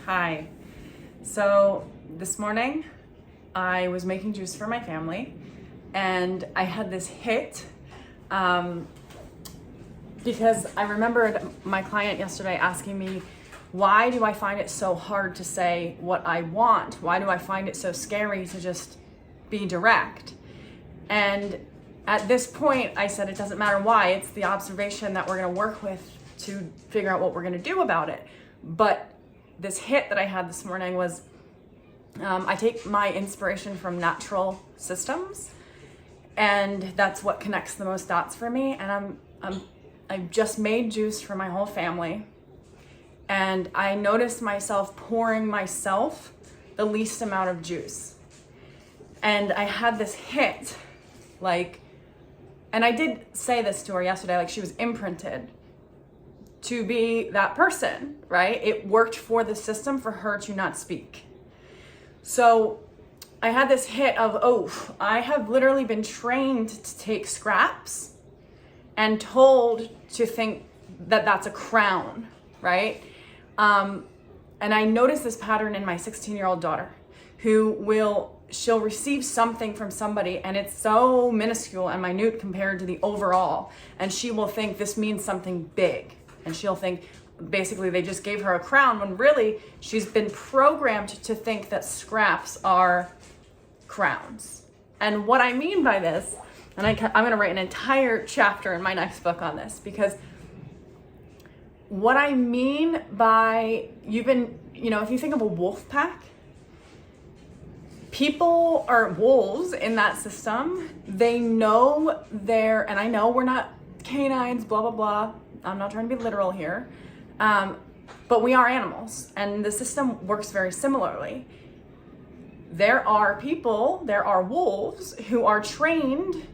Hi. So this morning I was making juice for my family and I had this hit because I remembered my client yesterday asking me, why do I find it so hard to say what I want? Why do I find it so scary to just be direct? And at this point I said, it doesn't matter why, it's the observation that we're gonna work with to figure out what we're gonna do about it. But this hit that I had this morning was, I take my inspiration from natural systems, and that's what connects the most dots for me. And I've just made juice for my whole family, and I noticed myself pouring myself the least amount of juice. And I had this hit, and I did say this to her yesterday, she was imprinted to be that person, right? It worked for the system for her to not speak. So I had this hit of, oh, I have literally been trained to take scraps and told to think that that's a crown, right? And I noticed this pattern in my 16-year-old daughter she'll receive something from somebody and it's so minuscule and minute compared to the overall. And she will think this means something big. And she'll think basically they just gave her a crown when really she's been programmed to think that scraps are crowns. And what I mean by this, and I'm going to write an entire chapter in my next book on this, because what I mean by if you think of a wolf pack, people are wolves in that system. They know and I know we're not canines, blah, blah, blah. I'm not trying to be literal here. But we are animals, and the system works very similarly. There are wolves who are trained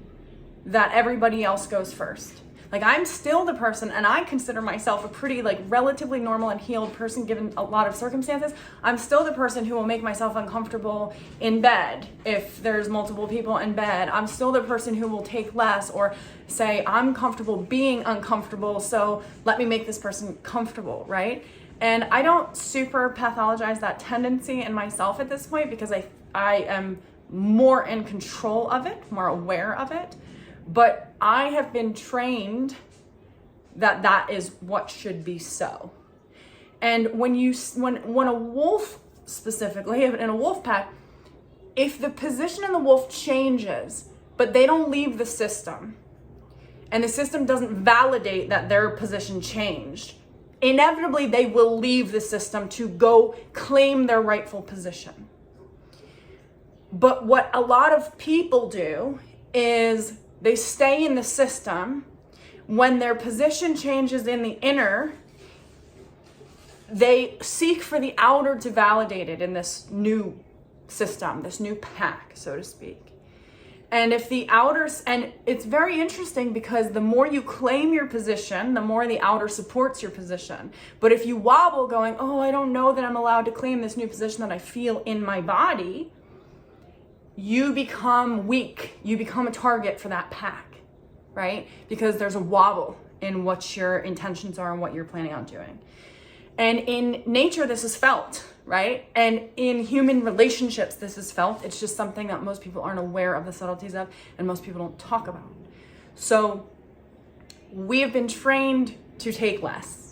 that everybody else goes first. I'm still the person, and I consider myself a pretty relatively normal and healed person given a lot of circumstances. I'm still the person who will make myself uncomfortable in bed if there's multiple people in bed. I'm still the person who will take less or say, I'm comfortable being uncomfortable, so let me make this person comfortable, right? And I don't super pathologize that tendency in myself at this point because I am more in control of it, more aware of it. But I have been trained that is what should be so. And when a wolf specifically, in a wolf pack, if the position of the wolf changes, but they don't leave the system, and the system doesn't validate that their position changed, inevitably they will leave the system to go claim their rightful position. But what a lot of people do is they stay in the system. When their position changes in the inner, they seek for the outer to validate it in this new system, this new pack, so to speak. And and it's very interesting because the more you claim your position, the more the outer supports your position. But if you wobble going, oh, I don't know that I'm allowed to claim this new position that I feel in my body, you become weak. You become a target for that pack, right? Because there's a wobble in what your intentions are and what you're planning on doing. And in nature, this is felt, right? And in human relationships, this is felt. It's just something that most people aren't aware of the subtleties of, and most people don't talk about. So we have been trained to take less.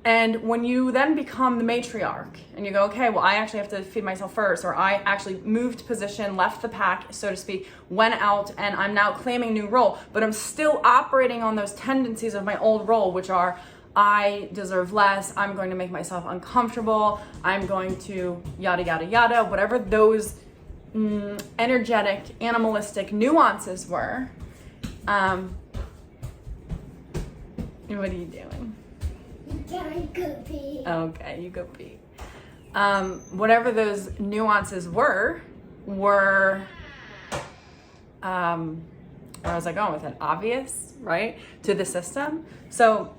And when you then become the matriarch and you go, okay, well, I actually have to feed myself first, or I actually moved position, left the pack, so to speak, went out, and I'm now claiming new role, but I'm still operating on those tendencies of my old role, which are, I deserve less, I'm going to make myself uncomfortable, I'm going to yada, yada, yada, whatever those energetic, animalistic nuances were. What are you doing? I go pee. Okay, you go pee. Whatever those nuances were, where was I going with it? Obvious, right? To the system. So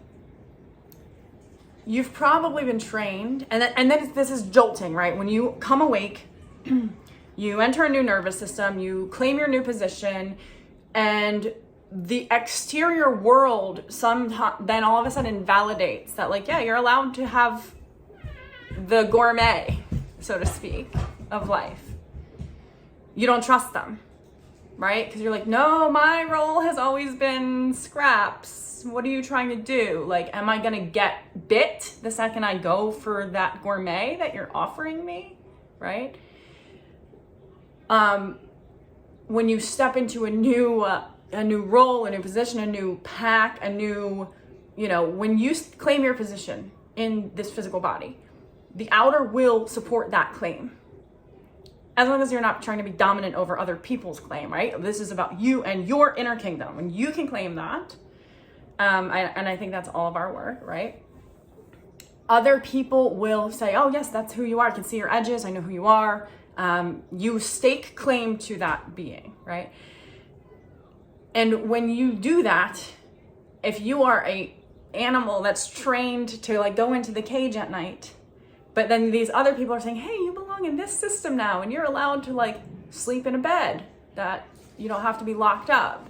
you've probably been trained, and then this is jolting, right? When you come awake, you enter a new nervous system, you claim your new position, and the exterior world then all of a sudden validates that, like, yeah, you're allowed to have the gourmet, so to speak, of life. You don't trust them, right? Because you're like, no, my role has always been scraps. What are you trying to do? Like, am I going to get bit the second I go for that gourmet that you're offering me, right? When you step into a new role, a new position, a new pack, a new, when you claim your position in this physical body, the outer will support that claim. As long as you're not trying to be dominant over other people's claim, right? This is about you and your inner kingdom. When you can claim that, and I think that's all of our work, right? Other people will say, oh yes, that's who you are. I can see your edges. I know who you are. You stake claim to that being, right? And when you do that, if you are a animal that's trained to like go into the cage at night, but then these other people are saying, hey, you belong in this system now, and you're allowed to like sleep in a bed that you don't have to be locked up.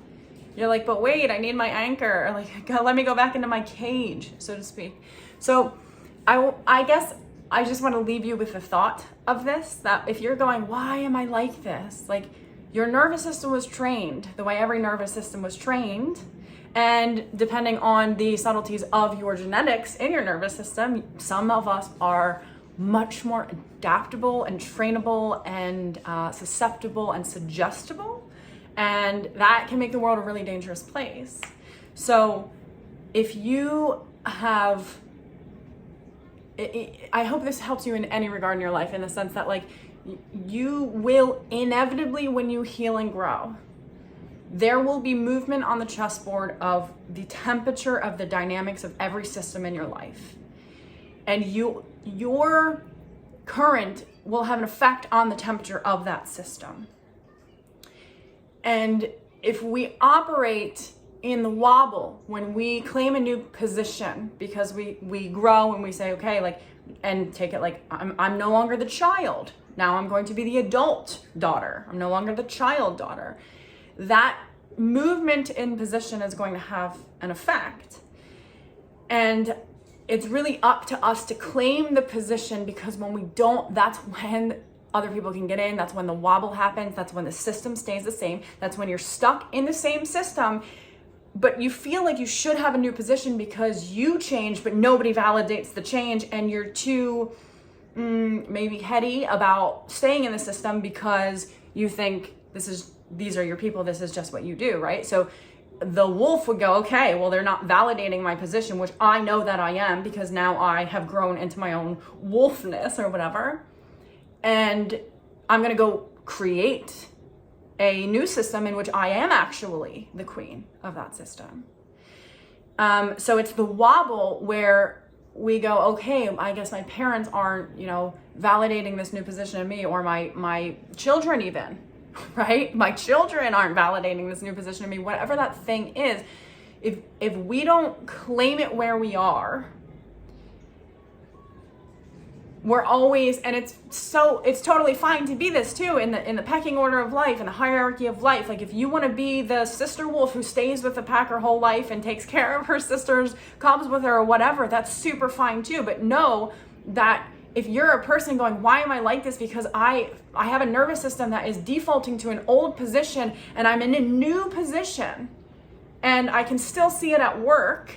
You're like, but wait, I need my anchor, or like, let me go back into my cage, so to speak. So I guess I just want to leave you with the thought of this, that if you're going, why am I like this? Like, your nervous system was trained the way every nervous system was trained. And depending on the subtleties of your genetics in your nervous system, some of us are much more adaptable and trainable and susceptible and suggestible. And that can make the world a really dangerous place. So if you have, I hope this helps you in any regard in your life, in the sense that like you will inevitably, when you heal and grow, there will be movement on the chessboard of the temperature of the dynamics of every system in your life. And your current will have an effect on the temperature of that system. And if we operate in the wobble, when we claim a new position because we grow and we say, okay, like, and take it like, I'm no longer the child. Now I'm going to be the adult daughter. I'm no longer the child daughter. That movement in position is going to have an effect. And it's really up to us to claim the position, because when we don't, that's when other people can get in. That's when the wobble happens. That's when the system stays the same. That's when you're stuck in the same system, but you feel like you should have a new position because you changed, but nobody validates the change, and you're too maybe heady about staying in the system because you think these are your people, this is just what you do, right? So the wolf would go, okay, well, they're not validating my position, which I know that I am, because now I have grown into my own wolfness or whatever. And I'm going to go create a new system in which I am actually the queen of that system. So it's the wobble where we go, okay, I guess my parents aren't, validating this new position in me, or my children even, right? My children aren't validating this new position in me, whatever that thing is. If we don't claim it where we are, we're always, and it's totally fine to be this too, in the pecking order of life, in the hierarchy of life. Like, if you want to be the sister wolf who stays with the pack her whole life and takes care of her sister's cubs with her or whatever, that's super fine too. But know that if you're a person going, why am I like this? Because I have a nervous system that is defaulting to an old position, and I'm in a new position and I can still see it at work.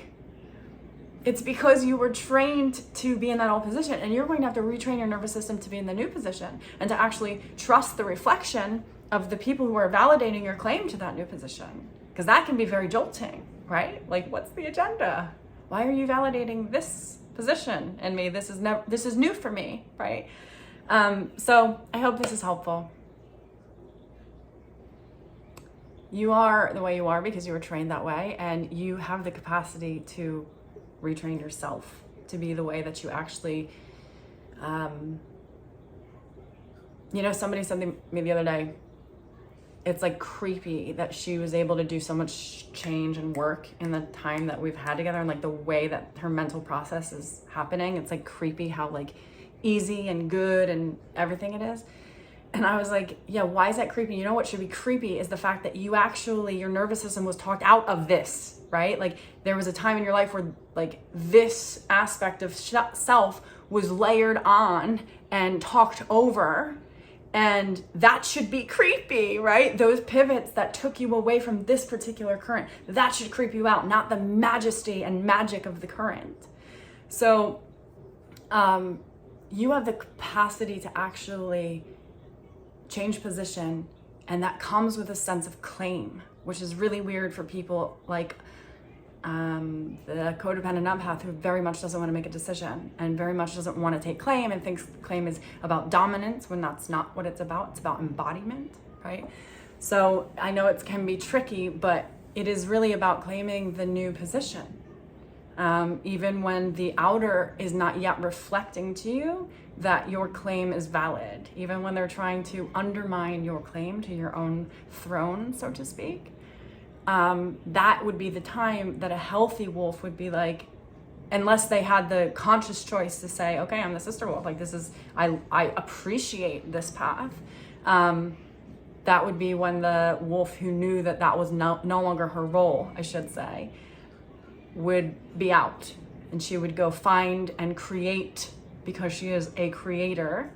It's because you were trained to be in that old position, and you're going to have to retrain your nervous system to be in the new position and to actually trust the reflection of the people who are validating your claim to that new position. Because that can be very jolting, right? Like, what's the agenda? Why are you validating this position in me? This is new for me, right? So I hope this is helpful. You are the way you are because you were trained that way, and you have the capacity to retrain yourself to be the way that you actually, somebody said to me the other day, it's like creepy that she was able to do so much change and work in the time that we've had together, and like the way that her mental process is happening. It's like creepy how like easy and good and everything it is. And I was like, yeah, why is that creepy? You know what should be creepy is the fact that you actually, your nervous system was talked out of this, right? Like there was a time in your life where like this aspect of self was layered on and talked over, and that should be creepy, right? Those pivots that took you away from this particular current, that should creep you out, not the majesty and magic of the current. So you have the capacity to actually change position, and that comes with a sense of claim, which is really weird for people like the codependent empath who very much doesn't want to make a decision and very much doesn't want to take claim and thinks claim is about dominance when that's not what it's about. It's about embodiment, right? So I know it can be tricky, but it is really about claiming the new position. Even when the outer is not yet reflecting to you that your claim is valid, even when they're trying to undermine your claim to your own throne, so to speak, that would be the time that a healthy wolf would be like, unless they had the conscious choice to say, okay, I'm the sister wolf, like this is, I appreciate this path. That would be when the wolf who knew that that was no longer her role, I should say, would be out, and she would go find and create, because she is a creator,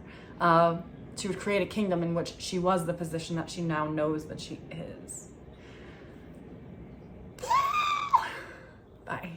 she would create a kingdom in which she was the position that she now knows that she is. Bye.